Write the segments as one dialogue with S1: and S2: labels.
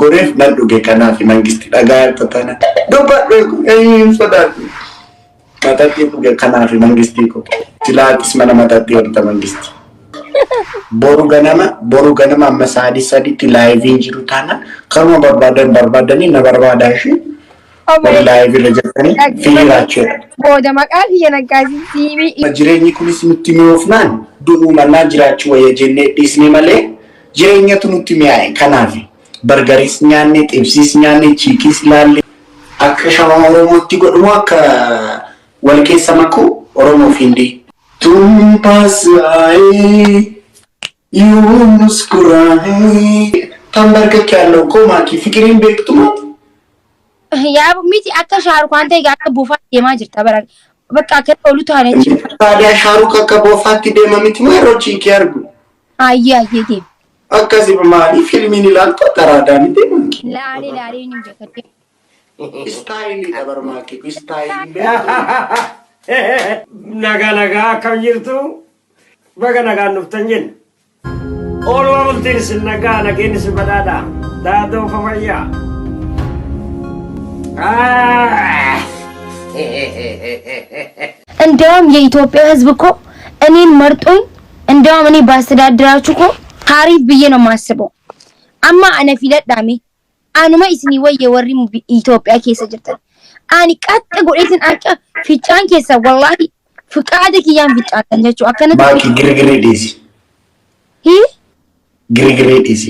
S1: dogoggoref nan dhuge kanaaf mangisti dhagaa tatana dubbadhu sodaatu matatti dhuge kanaaf mangisti ko tilaatis mana matatti horta mangisti boru ganama amma saditti live jiru tana karma barbadani na barbadashi live rejectani fiiraache
S2: booda maqaa nagaasi TV
S1: jireenyi kunis nutti mi'oofnaan du'u mannaa jiraachuu wayya jennee dhiisne malee jireenyatu nutti mi'aaye kanaaf bargaris nyaanne xibsis nyaanne chiikis laalle akka shawaa oromootti godhumoo akka wal keessa makuu oromoo hindi tumpasaaye yoo muskuraa'e tambarga kyaaloo komaaki fikiriin beektumaati
S2: yaa miti akka shaarukaan ta'e akka buufaatti deemaa jirta bara bakka akka olu taane
S1: taaliyaa shaaruk akka buufaatti deema miti moo yeroo chiikii argu
S2: ayye deema
S1: akkasi maali filmiin ilaaltu taraadhaa miti manki
S2: laalee ni jakate
S1: istaayilii dabarmaaki istaayilii
S3: nagaa akkam jirtu baga nagaan nuftan jenna ooluma bultiin isin nagaa nageenni isin badhaadha daadoo fafayyaa
S2: እንደውም የኢትዮጵያ ህዝብ እኮ እኔን መርጦኝ እንደውም እኔ ባስተዳድራችሁ እኮ ታሪፍ ብዬ ነው ማስበው አማ አነ ፊለዳሜ አንማ እስኒ ወይ የወሪ ኢትዮጵያ ኬሰ ጅርተን አኒ ቀጥ ጎዴትን አጫ ፊጫን ኬሰ ወላሂ ፍቃድክ ያን ፊጫን ተንጀቹ አከነ
S1: ባቂ ግርግሬ ዲሲ ግርግሬ ዲሲ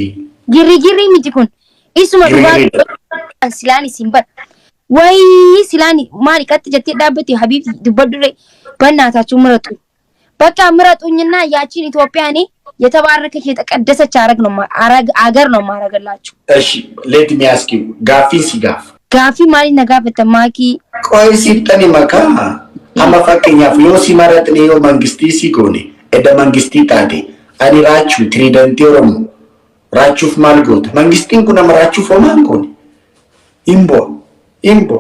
S2: ግርግሬ ሚጅኩን ኢስማ ዱባ ሲላኒ ሲምባ ወይ ሲላኒ ማሪ ቀጥ ጀቴ ዳበቲ ሀቢብ ድበዱሬ በእናታችሁ ምረጡ በቃ ምረጡኝና ያቺን ኢትዮጵያ እኔ የተባረከች የተቀደሰች አገር ነው ማረገላችሁ
S1: እሺ ሌት ሚ አስክ ዩ ጋፊ ማሊ ነጋፈተ ማኪ ቆይ ሲጠኒ መካ አማፋቀኛ ፍሎሲ ማረጥኔ ዮ መንግስቲ ሲጎኔ እደ መንግስቲ ታዴ አኒ ራቹ ትሪደንቴ ኦሮሞ ራቹፍ ማልጎት መንግስቲን ኩና መራቹ ፎማንኮን ኢምቦ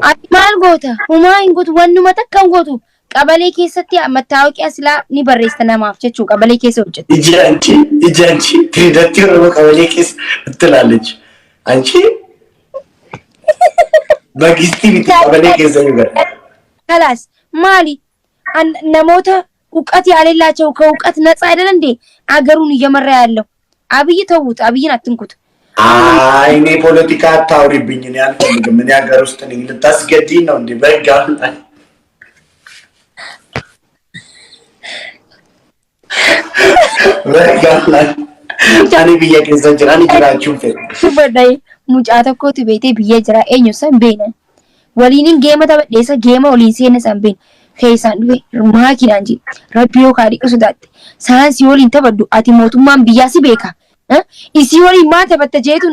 S1: አቲ
S2: ማልጎታ ሁማ ኢንጎት ወኑ መተከንጎቱ ቀበሌ ኬሰቲ መታወቂያ ስላ ኒ በሬስተና ማፍቸቹ ቀበሌ ኬሰ ወጭት
S1: እጃንቺ ትሪደንቴ ኦሮሞ ቀበሌ ኬስ ትላለች አንቺ መንግስቲ ቢት ቀበሌ ኬሰ ይገር
S2: خلاص ማሊ ነሞተ ዕውቀት ያለላቸው ከዕውቀት ነፃ አይደል እንዴ አገሩን እየመራ ያለው አብይ ተውት አብይን አትንኩት
S1: አይ እኔ ፖለቲካ አታውሪብኝ እኔ አልፈልግም ምን ያገር ውስጥ ነኝ ልታስገድኝ ነው እንዴ በጋል ጃኒ ብዬ ከዘን ጅራኒ ጅራችሁ
S2: በዳይ ሙጫተኮት ቤቴ ብዬ ጅራ ኤኞ ሰንቤነ ወሊኒን ጌመ ተበዴሰ ጌመ ወሊን ሲነ ሰንቤን ከይሳን ዱዌ ማኪና እንጂ ረቢዮ ካዲ ቁስዳት ሳንሲ ወሊን ተበዱ አቲ ሞቱማን ቢያሲ ቤካ isi wali mata batajeetu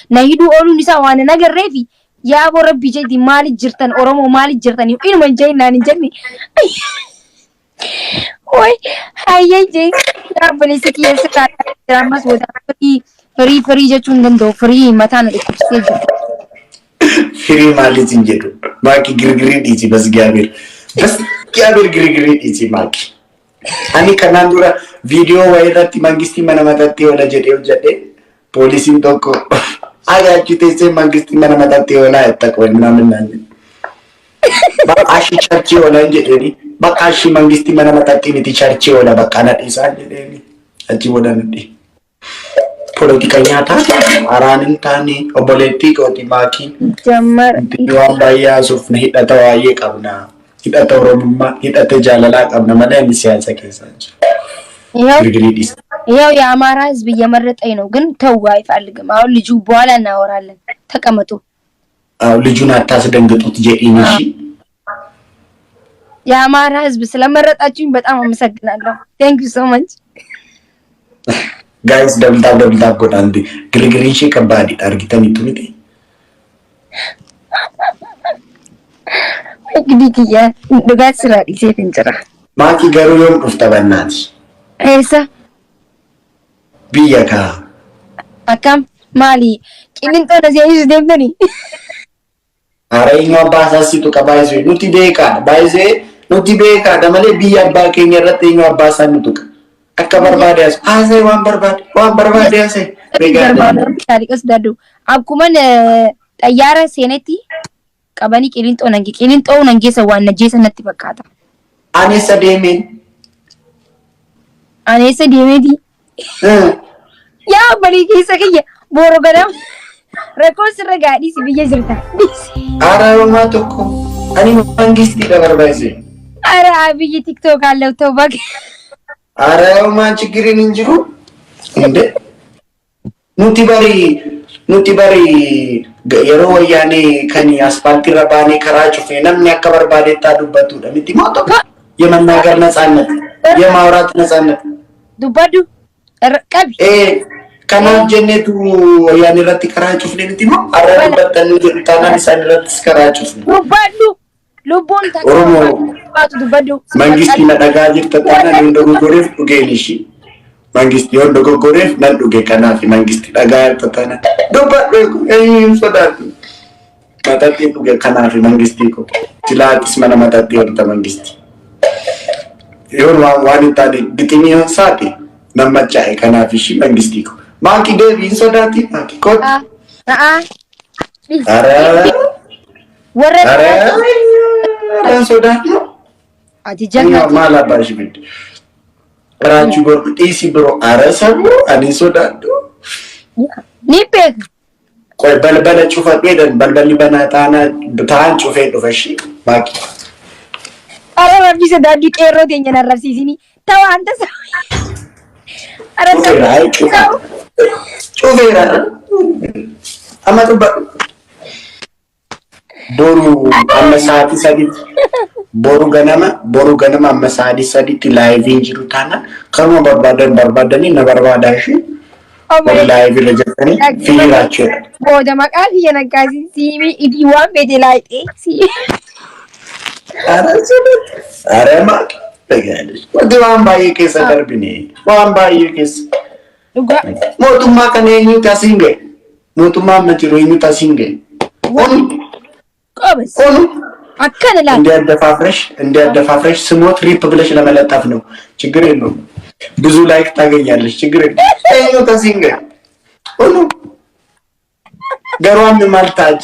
S2: nahidu olu nisa wana nagarrefi ya bo rabbi jeedi mali jirtan oromo mali jirtan inu man jey nani jenni oy hayye jey rabbani sikiye saka dramas woda free jechun dando free mata na dikuse
S1: free mali jinjedu maki girgiri diji bas gabir girgiri diji maki ani kanan dura video wairratti mangisti mana matatti ola jedhe hojjate polisin tokko agachite se mangisti mana matatti ola ettako namin nanni baqashi charchi ola jedheni baqashi mangisti mana matatti miti charchi ola baqana isa jedheni achi bodanni politika nyata aranin tani oboletti koti maki
S2: jammar
S1: diwan bayya sufne hidata waye qabna hidata oromumma hidata jalala qabna madan siyasa kesanji
S2: ያው የአማራ ህዝብ እየመረጠኝ ነው ግን ተው አይፈልግም አሁን ልጁ በኋላ እናወራለን ተቀመጡ
S1: አው ልጁን አታስደንግጡት ጄኢኒ እሺ
S2: የአማራ ህዝብ ስለመረጣችሁኝ በጣም አመሰግናለሁ thank you so much
S1: guys ደብልታ ጎዳንዲ ግሪግሪሺ ከባዲ አርጊተን ይቱሚቴ
S2: ግዲግያ ዱጋት ስራ ይሴት እንጀራ
S1: ማኪ ገሩ ዮም ዱፍተበናት
S2: Esa
S1: biyaka
S2: akam mali kininto na siya isdemni
S1: arayno basasitu kabayze nuti beka bayze nuti beka damale biya ba kenya ratte nyo abasan nutuka akka barbaade asee waan barbaade asee
S2: taariqas daddu akkuma xayyaara seenetti qabanii qilinxoo nangeessa waan najjeessa natti fakkaata.
S1: Aneessa deemeeti. Yaa balii keessa kiyya booro ganama rakkoon sirra gaadhiisi biyya jirta. Araarumaa tokko ani mangistiidha barbaise.
S2: Araa biyyi tiktook allau ta'u baga.
S1: Araarumaan chigiriin hin jiru. Inde nuti bari yeroo wayyaanee kan asfaaltii irra baanee karaa cufee namni akka barbaadetti dubbatudha miti moo tokko የመናገር ነፃነት የማውራት ነፃነት
S2: ዱባዱ ቀቢ
S1: kanaaf jenneetu wayyaanee irratti karaa cufne miti moo arra dubbatanii jedhu taanaan isaan irrattis karaa cufne.
S2: Dubbadhu lubbuun takka
S1: Oromoo
S2: dubbadhu.
S1: Mangisti na dhagaa jirta taanaan hin dogoggoreef dhugeen ishii. Mangisti yoo dogoggoreef nan dhuge kanaaf mangisti dhagaa jirta taanaan dubbadhu hin sodaatu. Mataatti dhuge kanaaf mangisti ko silaatis mana mataatti horta mangisti. Yoon waan hin taane giximii hin saate nama chaa'e kanaaf ishii mangisti ko. Maaki deebiin sodaati maaki kooti. Warra sodaati.
S2: Ati jannati.
S1: Maal abbaa ishii bidde. Raachuu godhu dhiisii biroo arasamu ani sodaadhu.
S2: Ni beeka.
S1: Qoy balbala cufadhu jedhan balballi banaa ta'an cufee dhufa ishii maaki.
S2: Ara rabbi sodaadhu qeerroo teenya narrabsiisini. Tawa anta
S1: Cufeera. Amma dubbadhu. Boru amma sa'aatii sadiitti. Boru ganama amma sa'aatii sadiitti laayiviin jiru taana kanuma barbaadanii na barbaadaa ishee. Laayiv irra jirtanii fiiraachudha.
S2: Booda maqaa kiyya naggaasiin siimii idii waan beete laayixee.
S1: Ara maaki. Wanti waan baay'ee keessa darbine waan baay'ee keessa. Mootummaa kana eenyutu asiin ga'e? Mootummaa amma jiru eenyutu asiin ga'e? Onu
S2: akkana laata?
S1: እንደ አደፋፍረሽ ስሞት ሪፕ ብለሽ ለመለጠፍ ነው። ችግር የለውም። ብዙ ላይክ ታገኛለሽ። ችግር የለውም። eenyutu asiin ga'e? Onu ገሯን ማልታጅ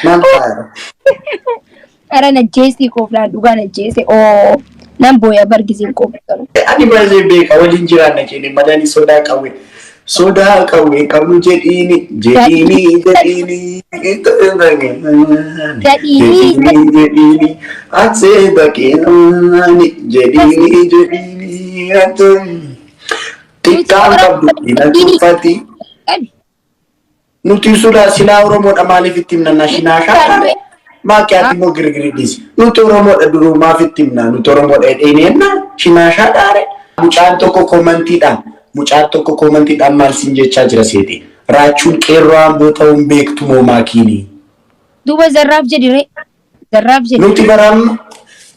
S1: ማልታጅ
S2: Ara najjeessi kooflaan dhugaa najjeesse nan booya bargisiin kooflaan.
S1: Ani baay'ee beeka waliin jiraanna keenya madani sodaa qawwee qabnu jedhiini atsee bakeeni jedhiini xiqqaan qabdu ina tuffati nuti sudaa silaa Oromoodha maaliif itti himnanna shinaashaa Maakiyaatti immoo girgiriidhis. Nuti Oromoodha duruu maaf itti himna? Nuti Oromoodha dheedheenna shinaashaa dhaare. Mucaan tokko koomantiidhaan maal siin jechaa jira seete? Raachuun qeerroo amboo ta'uun beektu moo maakiini?
S2: Duuba zarraaf jedhire.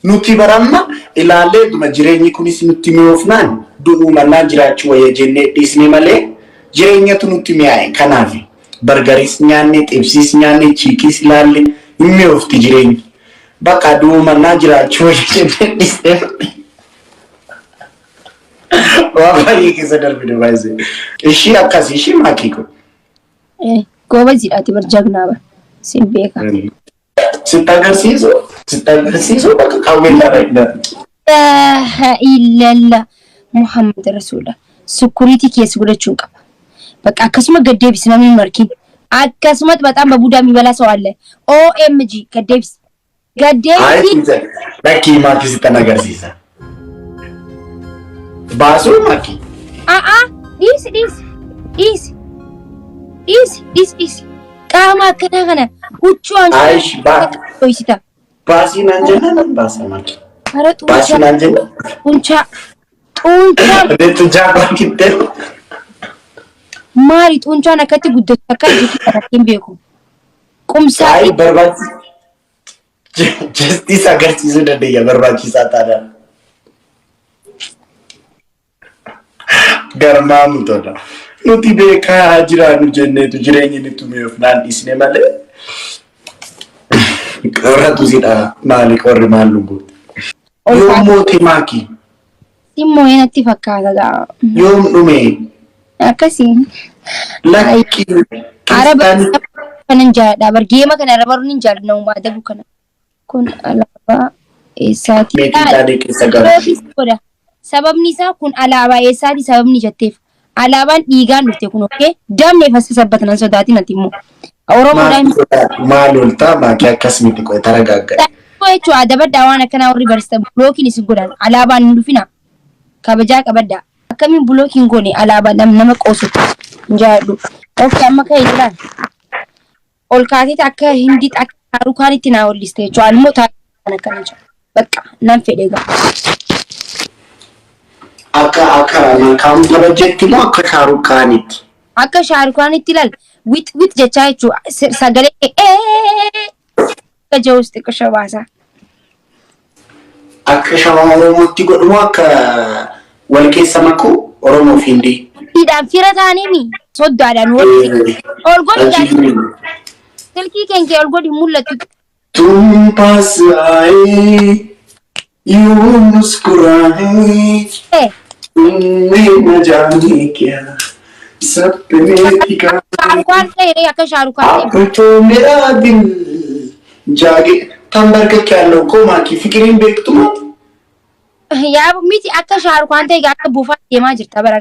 S1: Nuti baramma ilaallee dhuma jireenyi kunis nutti mi'oofnaan du'uu mannaa jiraachuu wayya jennee dhiisne malee jireenyatu nutti mi'aaye. Kanaaf bargaris nyaanne, xibsiis nyaanne, chiikiis ilaalle. Inni ofti jireenyi bakka du'uu mannaa jiraachuu jennee dhiisnee waan baay'ee keessa darbine baay'ee ishii akkasii ishii maakii kun.
S2: Goobaziidhaati barjagnaa bara sin beeka.
S1: Sitti agarsiisu bakka qawween lafa
S2: ilalla Muhammad Rasulullah sukuriitii keessa godhachuun qaba. Bakka akkasuma gaddeebisi namni hin markin. Akkasumas በጣም በቡዳ የሚበላ ሰው አለ። OMG ገዴብስ
S1: ለኪ ማኪ ስተናገርሲሳ ባሱ ማኪ ዲስ ቃማ ከነገነ ሁቹን አይሽ ባይሲታ ባሲን አንጀና ባሳ ማኪ አረጡ ባሲን አንጀና ጡንቻ ጡንቻ ባኪቴ Maari xunchaan akkatti guddatu akka jiru irratti hin beeku. Qumsaa Justice agarsiisuu dandeenya barbaachisaa taadhaan. Garmaamu tola. Nuti beekaa jiraannu jenneetu jireenyi nutti mi'oofnaan dhiisne malee. Qorratu sidhaa maali qorri maal lubbuuti. Yommuu timaaki.
S2: Timmoo natti fakkaata gaa.
S1: Yoom dhume?
S2: Akkasiin.
S1: Lakki
S2: Araba
S1: kiristaanii
S2: kanan jaalladha. Bar geema kana araba runin jaalladha uumaa dabu kana. Kun alaabaa eessaati?
S1: meetii taanee keessa galu.
S2: Sababni isaa kun alaabaa eessaati sababni jetteef. Alaabaan dhiigaan dhufte kun okkee damne fasa sabbatanan sodaatiin ati immoo. Oromoodhaan
S1: Maal oltaa maakii akkas miti qoe taragaaggadhe.
S2: jechuudha adabaddaa waan akkanaa warri barsiisan bulookiin isin godhan alaabaan hin dhufina kabajaa qabaddaa akkamiin bulookiin goone alaabaa nama qoosu hin jaalladhu. Okkee amma ka'e jiran ol kaatee akka hindi akka shaarukaan itti naa holliste jechuudha immoo taa'an akkana jira bakka nan fedhe gaa.
S1: Akka kan tabajetti moo akka shaarukaanitti?
S2: Akka shaarukaanitti ilal wit jechaa jechuudha sagalee akka jawus xiqqoo baasaa.
S1: Akka shawaa Oromootti godhumoo akka wal keessa makuu Oromoo fi Hindii?
S2: Hidhaan fira taanemi soddaadhaan ol godhi silkii keenya ol godhi mul'atu.
S1: तुम पास आए यूं मुस्कुराए तुमने न जाने क्या सपने दिखाए
S2: Shaarukaan ta'e akka shaarukaan ta'e.
S1: अब तो मेरा दिल जागे तंबर के क्या लोगों माँ की फिक्रिन बेक तुम
S2: Yaa miti akka shaarukaan ta'e akka buufaa deemaa jirta bara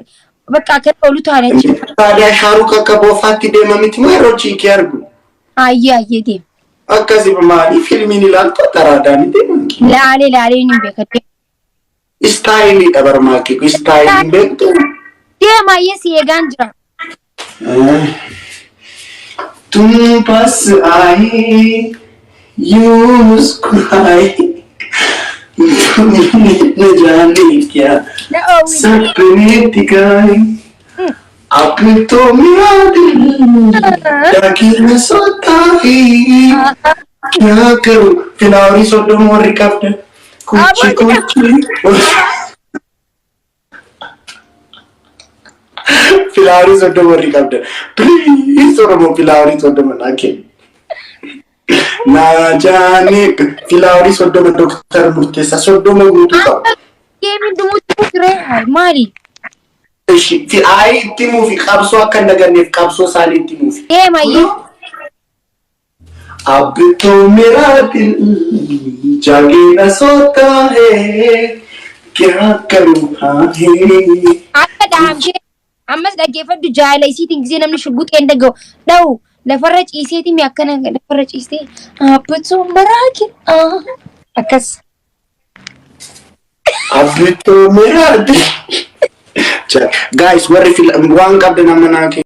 S2: bakka akka olu taane jechuudha.
S1: तालिया शाहरुख का बोफाती दे ममित में रोची क्या रगु
S2: Ayyee deem.
S1: akkasi maali filmiin ilaaltu taraadhaan deemanki
S2: Laalee hin beekatu.
S1: istaayilii dhabarmaaki istaayilii beektu
S2: Deema ayyee si eegaan jira.
S1: तुम पास आए यूं मुस्कुराए तुमने न जाने क्या सपने दिखाए अब तो मेरा दिल जाके न सोता है क्या करूं फिलहाल सोडो मोरी काफ्ट कुछ फिलहाल सोडो मोरी काफ्ट प्लीज सोडो फिलहाल सोडो मना के ना जाने फिलहाल सोडो में डॉक्टर मुर्तेसा सोडो में गुटू का
S2: Geemiin dhumuutti ture maali?
S1: ايش في اي تيمو في قبصو كان نغني في قبصو سالي تيمو في
S2: Deema ayyee.
S1: अब तो मेरा दिल जागे न सोता है क्या करूं हाँ है
S2: Akka dhaamtee ammas dhaggeeffadhu jaala isiitiin gisee namni shugguxee hin dhaga'u. Dha'u lafarra ciiseetii mi akkana lafarra ciistee abbutuu maraakin akkas.
S1: अब तो मेरा दिल गाइस वर फिल्म वान कब देना मना के